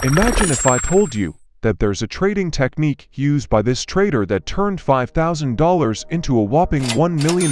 Imagine if I told you that there's a trading technique used by this trader that turned $5,000 into a whopping $1 million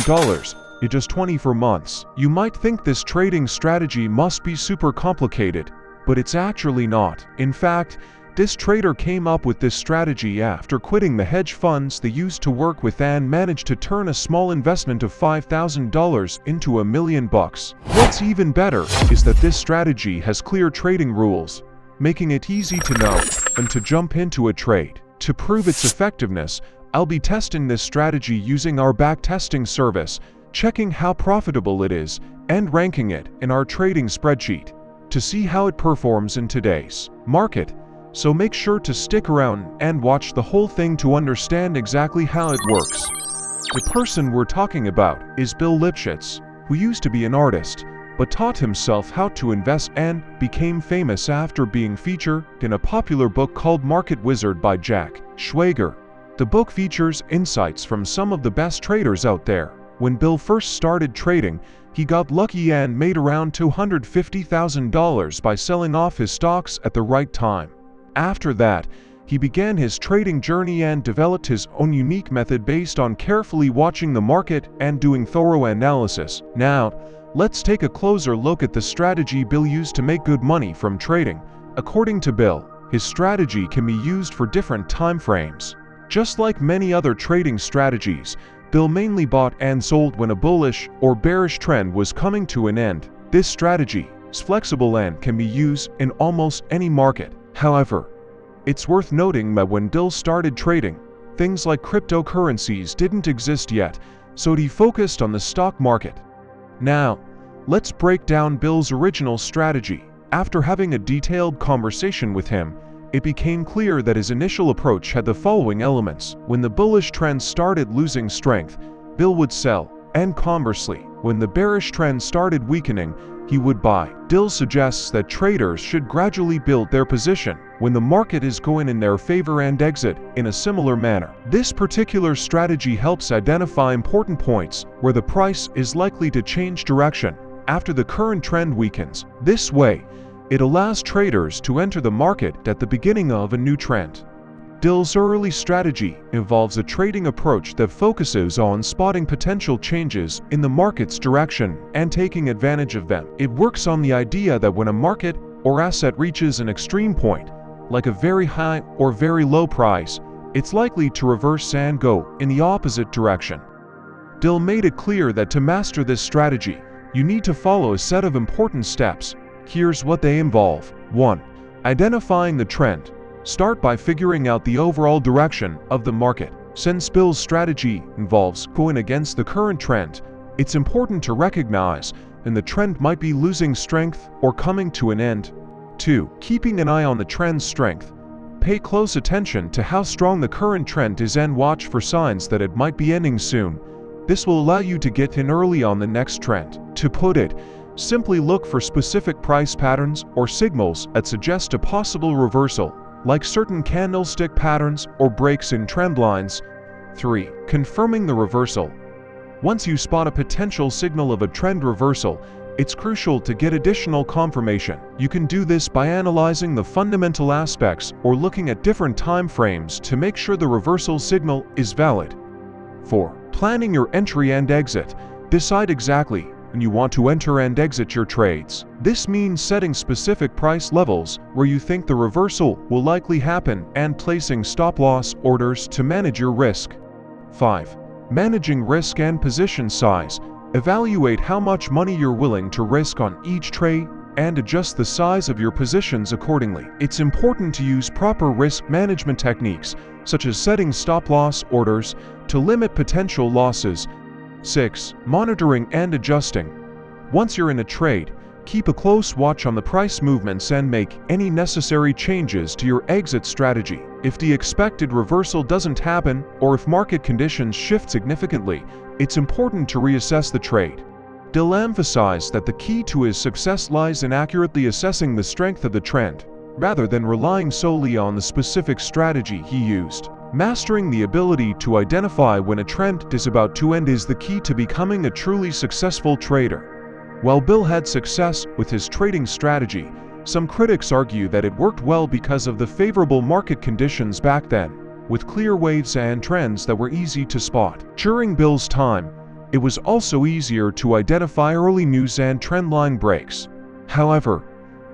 in just 24 months. You might think this trading strategy must be super complicated, but it's actually not. In fact, this trader came up with this strategy after quitting the hedge funds they used to work with and managed to turn a small investment of $5,000 into $1 million. What's even better is that this strategy has clear trading rules, making it easy to know and to jump into a trade. To prove its effectiveness, I'll be testing this strategy using our backtesting service, checking how profitable it is, and ranking it in our trading spreadsheet to see how it performs in today's market. So make sure to stick around and watch the whole thing to understand exactly how it works. The person we're talking about is Bill Lipschutz, who used to be an artist, but taught himself how to invest and became famous after being featured in a popular book called Market Wizard by Jack Schwager. The book features insights from some of the best traders out there. When Bill first started trading, he got lucky and made around $250,000 by selling off his stocks at the right time. After that, he began his trading journey and developed his own unique method based on carefully watching the market and doing thorough analysis. Now, let's take a closer look at the strategy Bill used to make good money from trading. According to Bill, his strategy can be used for different time frames. Just like many other trading strategies, Bill mainly bought and sold when a bullish or bearish trend was coming to an end. This strategy is flexible and can be used in almost any market. However, it's worth noting that when Bill started trading, things like cryptocurrencies didn't exist yet, so he focused on the stock market. Now, let's break down Bill's original strategy. After having a detailed conversation with him, it became clear that his initial approach had the following elements. When the bullish trend started losing strength, Bill would sell, and conversely, when the bearish trend started weakening, he would buy. Bill suggests that traders should gradually build their position when the market is going in their favor and exit in a similar manner. This particular strategy helps identify important points where the price is likely to change direction after the current trend weakens. This way, it allows traders to enter the market at the beginning of a new trend. Bill's early strategy involves a trading approach that focuses on spotting potential changes in the market's direction and taking advantage of them. It works on the idea that when a market or asset reaches an extreme point, like a very high or very low price, it's likely to reverse and go in the opposite direction. Bill made it clear that to master this strategy, you need to follow a set of important steps. Here's what they involve. 1. Identifying the trend. Start by figuring out the overall direction of the market. Since Bill's strategy involves going against the current trend, it's important to recognize when the trend might be losing strength or coming to an end. 2. Keeping an eye on the trend's strength. Pay close attention to how strong the current trend is and watch for signs that it might be ending soon. This will allow you to get in early on the next trend. To put it, simply look for specific price patterns or signals that suggest a possible reversal, like certain candlestick patterns or breaks in trend lines. 3. Confirming the reversal. Once you spot a potential signal of a trend reversal, it's crucial to get additional confirmation. You can do this by analyzing the fundamental aspects or looking at different time frames to make sure the reversal signal is valid. 4. Planning your entry and exit. Decide exactly when you want to enter and exit your trades. This means setting specific price levels where you think the reversal will likely happen and placing stop-loss orders to manage your risk. 5. Managing risk and position size. Evaluate how much money you're willing to risk on each trade and adjust the size of your positions accordingly. It's important to use proper risk management techniques, such as setting stop-loss orders, to limit potential losses. 6. Monitoring and adjusting. Once you're in a trade, keep a close watch on the price movements and make any necessary changes to your exit strategy. If the expected reversal doesn't happen, or if market conditions shift significantly, it's important to reassess the trade. Bill emphasized that the key to his success lies in accurately assessing the strength of the trend, rather than relying solely on the specific strategy he used. Mastering the ability to identify when a trend is about to end is the key to becoming a truly successful trader. While Bill had success with his trading strategy, Some critics argue that it worked well because of the favorable market conditions back then, with clear waves and trends that were easy to spot. During Bill's time, it was also easier to identify early news and trendline breaks. However,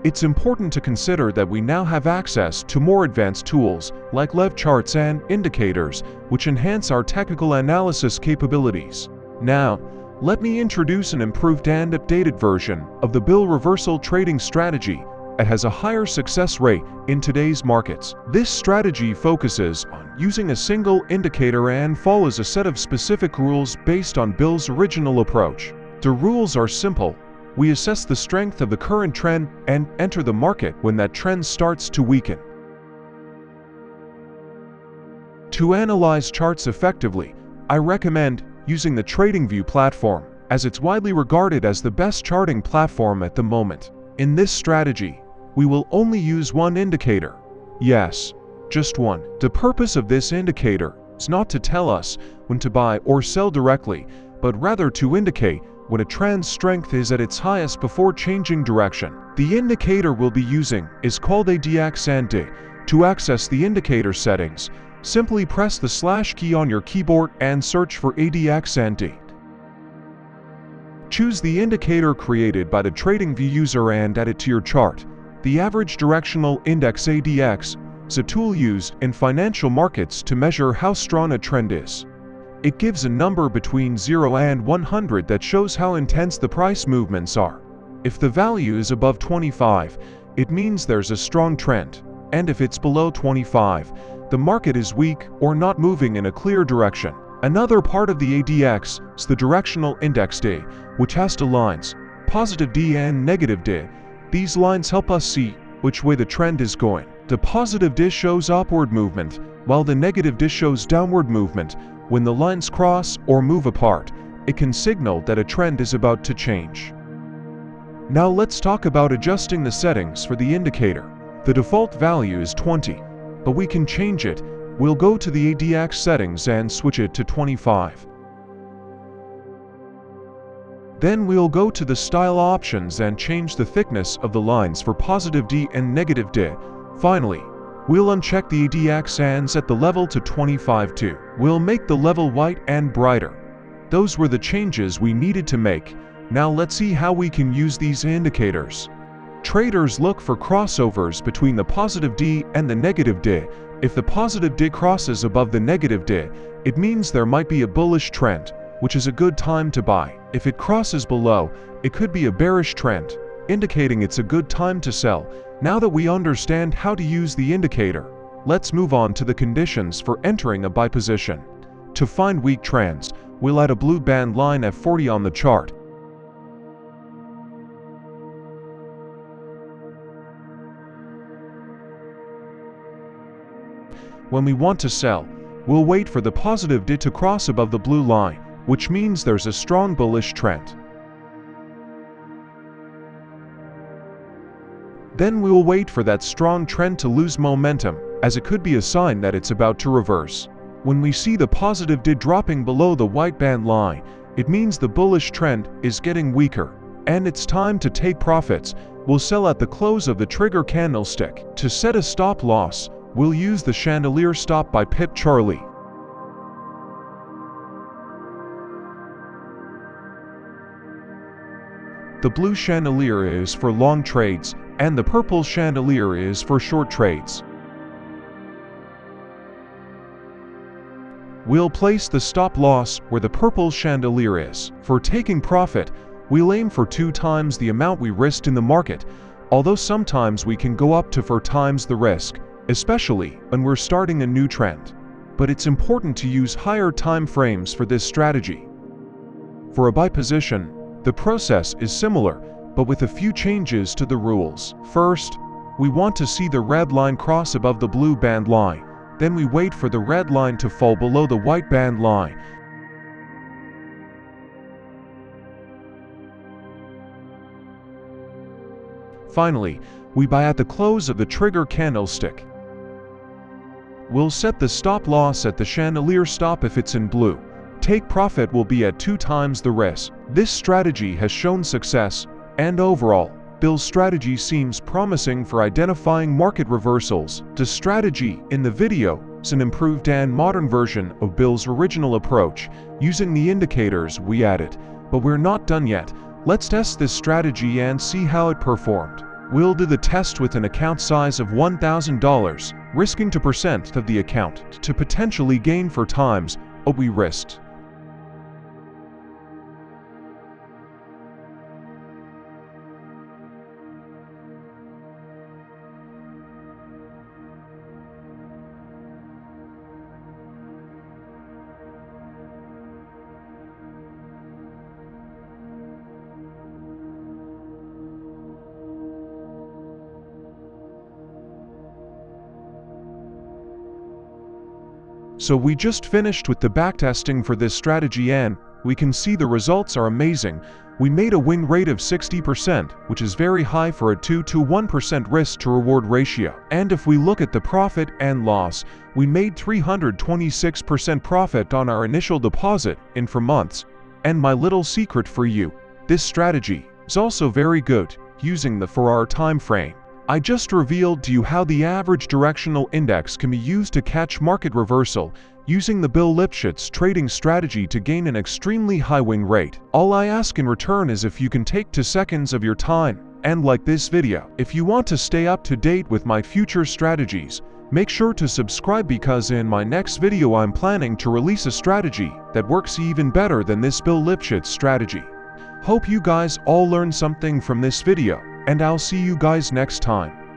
it's important to consider that we now have access to more advanced tools like lev charts and indicators, which enhance our technical analysis capabilities. Now, let me introduce an improved and updated version of the Bill reversal trading strategy that has a higher success rate in today's markets. This strategy focuses on using a single indicator and follows a set of specific rules based on Bill's original approach. The rules are simple. We assess the strength of the current trend and enter the market when that trend starts to weaken. To analyze charts effectively, I recommend using the TradingView platform, as it's widely regarded as the best charting platform at the moment. In this strategy, we will only use one indicator. Yes, just one. The purpose of this indicator is not to tell us when to buy or sell directly, but rather to indicate when a trend's strength is at its highest before changing direction. The indicator we'll be using is called ADX. To access the indicator settings, simply press the / key on your keyboard and search for ADX. Choose the indicator created by the TradingView user and add it to your chart. The Average Directional Index (ADX) is a tool used in financial markets to measure how strong a trend is. It gives a number between 0 and 100 that shows how intense the price movements are. If the value is above 25, it means there's a strong trend, and if it's below 25, the market is weak or not moving in a clear direction. Another part of the ADX is the Directional Index D, which has two lines, positive D and negative D. These lines help us see which way the trend is going. The positive D shows upward movement, while the negative D shows downward movement. When the lines cross or move apart, it can signal that a trend is about to change. Now let's talk about adjusting the settings for the indicator. The default value is 20, but we can change it. We'll go to the ADX settings and switch it to 25. Then we'll go to the style options and change the thickness of the lines for positive D and negative D. Finally, we'll uncheck the ADX and set the level to 25 too. We'll make the level white and brighter. Those were the changes we needed to make. Now let's see how we can use these indicators. Traders look for crossovers between the positive D and the negative D. If the positive D crosses above the negative D, it means there might be a bullish trend, which is a good time to buy. If it crosses below, it could be a bearish trend, indicating it's a good time to sell. Now that we understand how to use the indicator, let's move on to the conditions for entering a buy position. To find weak trends, we'll add a blue band line at 40 on the chart. When we want to sell, we'll wait for the positive D to cross above the blue line, which means there's a strong bullish trend. Then we'll wait for that strong trend to lose momentum, as it could be a sign that it's about to reverse. When we see the positive D dropping below the white band line, it means the bullish trend is getting weaker, and it's time to take profits. We'll sell at the close of the trigger candlestick. To set a stop loss, we'll use the chandelier stop by Pip Charlie. The blue chandelier is for long trades, and the purple chandelier is for short trades. We'll place the stop loss where the purple chandelier is. For taking profit, we'll aim for 2 times the amount we risked in the market, although sometimes we can go up to 4 times the risk, especially when we're starting a new trend. But it's important to use higher time frames for this strategy. For a buy position, the process is similar, but with a few changes to the rules. First, we want to see the red line cross above the blue band line. Then we wait for the red line to fall below the white band line. Finally, we buy at the close of the trigger candlestick. We'll set the stop loss at the chandelier stop if it's in blue. Take profit will be at 2 times the risk. This strategy has shown success, and overall, Bill's strategy seems promising for identifying market reversals. The strategy in the video is an improved and modern version of Bill's original approach, using the indicators we added. But we're not done yet. Let's test this strategy and see how it performed. We'll do the test with an account size of $1,000, risking 2% of the account to potentially gain 4 times what we risked. So we just finished with the backtesting for this strategy and we can see the results are amazing. We made a win rate of 60%, which is very high for a 2 to 1% risk to reward ratio. And if we look at the profit and loss, we made 326% profit on our initial deposit in 4 months. And my little secret for you, this strategy is also very good using the 4-hour time frame. I just revealed to you how the average directional index can be used to catch market reversal using the Bill Lipschutz trading strategy to gain an extremely high win rate. All I ask in return is if you can take 2 seconds of your time and like this video. If you want to stay up to date with my future strategies, make sure to subscribe because in my next video I'm planning to release a strategy that works even better than this Bill Lipschutz strategy. Hope you guys all learned something from this video, and I'll see you guys next time.